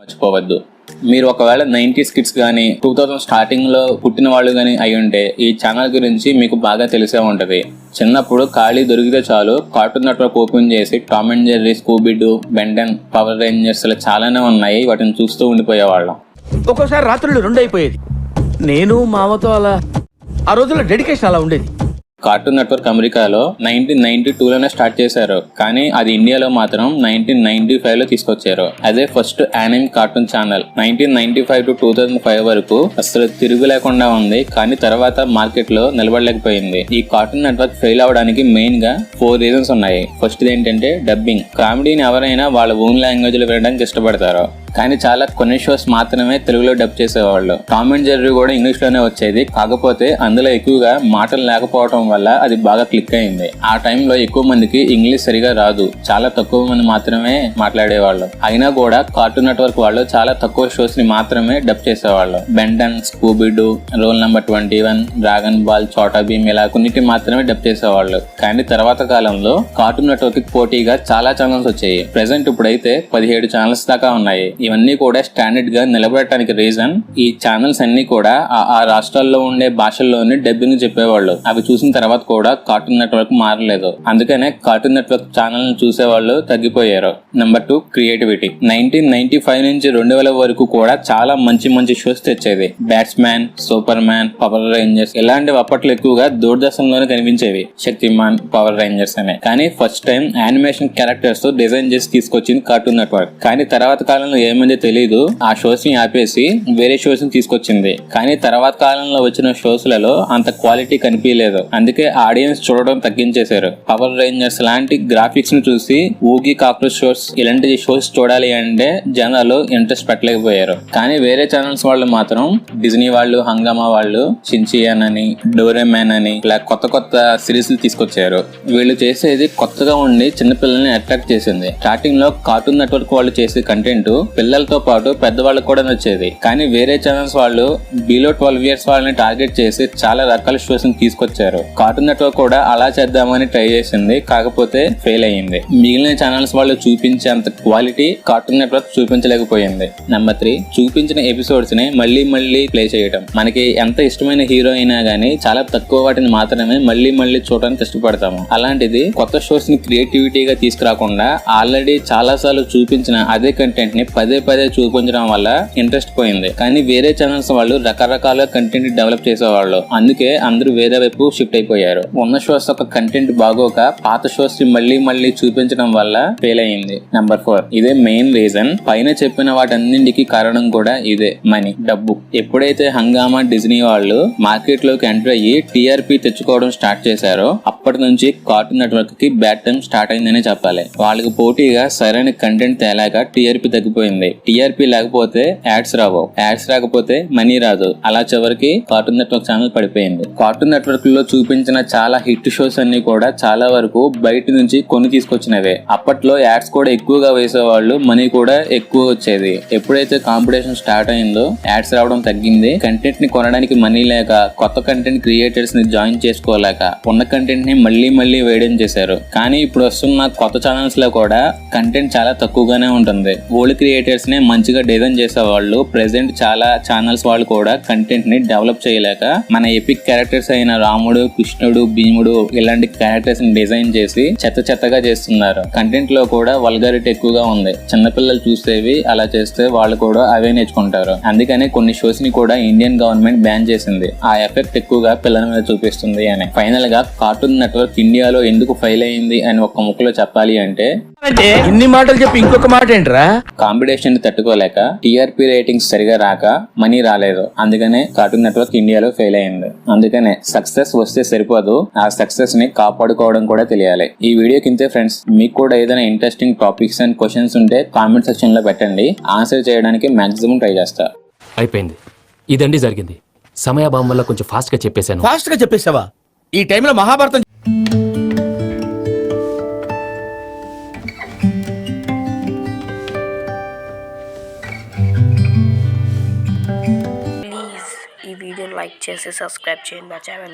మర్చిపోవద్దు. మీరు ఒకవేళ 90s కిడ్స్ కానీ 2000 స్టార్టింగ్లో పుట్టిన వాళ్ళు కానీ అయి ఉంటే ఈ ఛానల్ గురించి మీకు బాగా తెలిసే ఉంటుంది. చిన్నప్పుడు ఖాళీ దొరికితే చాలు కార్టూన్ నెట్వర్క్ ఓపెన్ చేసి Tom and Jerry, Scooby-do, Ben 10, power Rangers ఇలా చాలానే ఉన్నాయి, వాటిని చూస్తూ ఉండిపోయేవాళ్ళం. ఒక్కోసారి రాత్రులు 2 అయిపోయేది. నేను మామతో అలా ఆ రోజుల్లో డెడికేషన్ అలా ఉండేది. కార్టూన్ నెట్వర్క్ అమెరికాలో 1992లోనే స్టార్ట్ చేశారు, కానీ అది ఇండియాలో మాత్రం 1995లో తీసుకొచ్చారు. అదే first anime cartoon channel. 1995 to 2005 వరకు అసలు తిరుగు లేకుండా ఉంది, కానీ తర్వాత మార్కెట్ లో నిలబడలేకపోయింది. ఈ కార్టూన్ నెట్వర్క్ ఫెయిల్ అవడానికి మెయిన్ గా 4 రీజన్స్ ఉన్నాయి. ఫస్ట్ ఏంటంటే డబ్బింగ్. కామెడీని ఎవరైనా వాళ్ళ ఓన్ లాంగ్వేజ్ లో వినడానికి ఇష్టపడతారు, కానీ చాలా కొన్ని షోస్ మాత్రమే తెలుగులో డబ్ చేసేవాళ్ళు. టామ్ అండ్ జెర్రీ కూడా ఇంగ్లీష్ లోనే వచ్చేది, కాకపోతే అందులో ఎక్కువగా మాటలు లేకపోవడం వల్ల అది బాగా క్లిక్ అయింది. ఆ టైంలో ఎక్కువ మందికి ఇంగ్లీష్ సరిగా రాదు, చాలా తక్కువ మంది మాత్రమే మాట్లాడేవాళ్ళు. అయినా కూడా కార్టూన్ నెట్వర్క్ వాళ్ళు చాలా తక్కువ షోస్ ని మాత్రమే డబ్ చేసేవాళ్ళు. Ben 10, Scooby-do, roll number 21, dragon ball, Chhota Bheem ఇలా కొన్నిటి మాత్రమే డబ్ చేసేవాళ్ళు. కానీ తర్వాత కాలంలో కార్టూన్ నెట్వర్క్ కి పోటీగా చాలా ఛానల్స్ వచ్చాయి. ప్రెసెంట్ ఇప్పుడైతే 17 ఛానల్స్ దాకా ఉన్నాయి. ఇవన్నీ కూడా స్టాండర్డ్ గా నిలబడటానికి రీజన్ ఈ ఛానల్స్ అన్ని కూడా ఆ రాష్ట్రాల్లో ఉండే భాషల్లోనే డబ్బింగ్ చెప్పేవాళ్ళు. అవి చూసిన తర్వాత కూడా కార్టూన్ నెట్వర్క్ మారలేదు, అందుకనే కార్టూన్ నెట్వర్క్ ఛానల్ చూసేవాళ్ళు తగ్గిపోయారు. Number 2, creativity. 1995 నుంచి 2000 వరకు కూడా చాలా మంచి మంచి షోస్ తెచ్చేది. Batsman, super man, power Rangers ఇలాంటివి అప్పట్లో ఎక్కువగా దూరదర్శన్లోనే కనిపించేవి. శక్తిమాన్, పవర్ రేంజర్స్ అనే. కానీ ఫస్ట్ టైం యానిమేషన్ క్యారెక్టర్స్ తో డిజైన్ చేసి తీసుకొచ్చింది కార్టూన్ నెట్వర్క్. కానీ తర్వాత కాలంలో ఏమైందో తెలీదు, ఆ షోస్ ని ఆపేసి వేరే షోస్ ని తీసుకొచ్చింది. కానీ తర్వాత కాలంలో వచ్చిన షోస్ లలో అంత క్వాలిటీ కనిపించలేదు, అందుకే ఆడియన్స్ చూడడం తగ్గించేశారు. పవర్ రేంజర్స్ లాంటి గ్రాఫిక్స్ ని చూసి ఊగి కాక్రోచ్ షోస్ ఇలాంటి షోస్ చూడాలి అంటే జనాలు ఇంట్రెస్ట్ పెట్టలేకపోయారు. కానీ వేరే ఛానల్స్ వాళ్ళు మాత్రం డిజ్నీ వాళ్ళు, హంగామా వాళ్ళు షిన్చాన్ అని, డోరేమాన్ అని ఇలా కొత్త కొత్త సిరీస్ తీసుకొచ్చారు. వీళ్ళు చేసేది కొత్తగా ఉండి చిన్నపిల్లల్ని అట్రాక్ట్ చేసింది. స్టార్టింగ్ లో కార్టూన్ నెట్వర్క్ వాళ్ళు చేసే కంటెంట్ పిల్లలతో పాటు పెద్దవాళ్ళకు కూడా నచ్చేది. కానీ వేరే ఛానల్స్ వాళ్ళు బిలో 12 ఇయర్స్ వాళ్ళని టార్గెట్ చేసి చాలా రకాల షోస్ ని తీసుకొచ్చారు. కార్టూన్ నెట్వర్క్ కూడా అలా చేద్దామని ట్రై చేసింది, కాకపోతే ఫెయిల్ అయ్యింది. మిగిలిన ఛానల్స్ వాళ్ళు చూపించేంత క్వాలిటీ కార్టూన్ నెట్వర్క్ చూపించలేకపోయింది. నెంబర్ 3, చూపించిన ఎపిసోడ్స్ ని మళ్ళీ మళ్ళీ ప్లే చేయడం. మనకి ఎంత ఇష్టమైన హీరో అయినా గానీ చాలా తక్కువ వాటిని మాత్రమే మళ్ళీ మళ్ళీ చూడడానికి ఇష్టపడతాము. అలాంటిది కొత్త షోస్ ని క్రియేటివిటీగా తీసుకురాకుండా ఆల్రెడీ చాలా సార్లు చూపించిన అదే కంటెంట్ ని పదే పదే చూపించడం వల్ల ఇంట్రెస్ట్ పోయింది. కానీ వేరే ఛానల్స్ వాళ్ళు రకరకాల కంటెంట్ డెవలప్ చేసేవాళ్ళు, అందుకే అందరూ వేరే వైపు షిఫ్ట్ అయిపోయారు. ఉన్న షోస్ ఒక కంటెంట్ బాగోక పాత షోస్ ని మళ్ళీ మళ్ళీ చూపించడం వల్ల ఫెయిల్ అయింది. నెంబర్ 4, ఇదే మెయిన్ రీజన్. పైన చెప్పిన వాటన్నింటికి కారణం కూడా ఇదే, మనీ, డబ్బు. ఎప్పుడైతే హంగామా, డిజ్నీ వాళ్ళు మార్కెట్ లోకి ఎంటర్ అయ్యి టీఆర్పీ తెచ్చుకోవడం స్టార్ట్ చేశారో అప్పటి నుంచి కార్టూన్ నెట్వర్క్ కి బ్యాడ్ టైం స్టార్ట్ అయిందనే చెప్పాలి. వాళ్ళకి పోటీగా సరైన కంటెంట్ తేలాక టీఆర్పీ తగ్గిపోయింది. టీఆర్పీ లేకపోతే యాడ్స్ రావు, యాడ్స్ రాకపోతే మనీ రాదు. అలా చివరికి కార్టూన్ నెట్వర్క్ ఛానల్ పడిపోయింది. కార్టూన్ నెట్వర్క్ లో చూపించిన చాలా హిట్ షోస్ అన్ని కూడా చాలా వరకు బయట నుంచి కొని తీసుకొచ్చినవే. అప్పట్లో యాడ్స్ కూడా ఎక్కువగా వేసేవాళ్ళు, మనీ కూడా ఎక్కువ వచ్చేది. ఎప్పుడైతే కాంపిటీషన్ స్టార్ట్ అయిందో యాడ్స్ రావడం తగ్గింది. కంటెంట్ ని కొనడానికి మనీ లేక కొత్త కంటెంట్ క్రియేటర్స్ ని జాయిన్ చేసుకోలేక ఉన్న కంటెంట్ ని మళ్ళీ మళ్ళీ వేయడం చేశారు. కానీ ఇప్పుడు వస్తున్న కొత్త ఛానల్స్ లో కూడా కంటెంట్ చాలా తక్కువగానే ఉంటుంది. ఓల్డ్ క్రియేటర్స్ ని మంచిగా డిజైన్ చేసేవాళ్ళు ప్రెసెంట్ చాలా ఛానల్స్ వాళ్ళు కూడా కంటెంట్ ని డెవలప్ చేయలేక మన ఎపిక్ క్యారెక్టర్స్ అయిన రాముడు, కృష్ణుడు, భీముడు ఇలాంటి క్యారెక్టర్స్ ని డిజైన్ చేసి చెత్తగా చేస్తున్నారు. కంటెంట్ లో కూడా వల్గారిటీ ఎక్కువగా ఉంది. చిన్నపిల్లలు చూసేవి అలా చేస్తే వాళ్ళు కూడా అవే నేర్చుకుంటారు. అందుకనే కొన్ని షోస్ ని కూడా ఇండియన్ గవర్నమెంట్ బ్యాన్ చేసింది. ఆ ఎఫెక్ట్ ఎక్కువగా పిల్లల మీద చూపిస్తుంది అని. ఫైనల్ గా కార్టూన్ నెట్వర్క్ ఇండియాలో ఎందుకు ఫెయిల్ అయింది అని ఒక ముక్కలో చెప్పాలి అంటే ఇన్ని మాటలు చెప్పి ఇంకొక మాట ఏంట్రా, కాంపిటీషన్ తట్టుకోలేక టీఆర్పీ రేటింగ్స్ సరిగా రాక మనీ రాలేదు. అందుకనే కార్టూన్ నెట్వర్క్ ఇండియాలో ఫెయిల్ అయింది. అందుకనే సక్సెస్ వస్తే సరిపోదు, ఆ సక్సెస్ ని కాపాడుకోవడం కూడా తెలియాలి. ఈ వీడియో కింద ఫ్రెండ్స్ మీకు కూడా ఏదైనా ఇంట్రెస్టింగ్ టాపిక్స్ అండ్ క్వశ్చన్స్ ఉంటే కామెంట్ సెక్షన్ లో పెట్టండి, ఆన్సర్ చేయడానికి మాక్సిమం ట్రై చేస్తా. అయిపోయింది, ఇదండి జరిగింది. సమయాభావం వల్ల కొంచెం ఫాస్ట్ గా చెప్పేశాను. ఫాస్ట్ గా చెప్పేసావా? ఈ టైంలో మహాభారతం ఈ వీడియోని లైక్ చేసి సబ్స్క్రైబ్ చేయండి మా ఛానల్.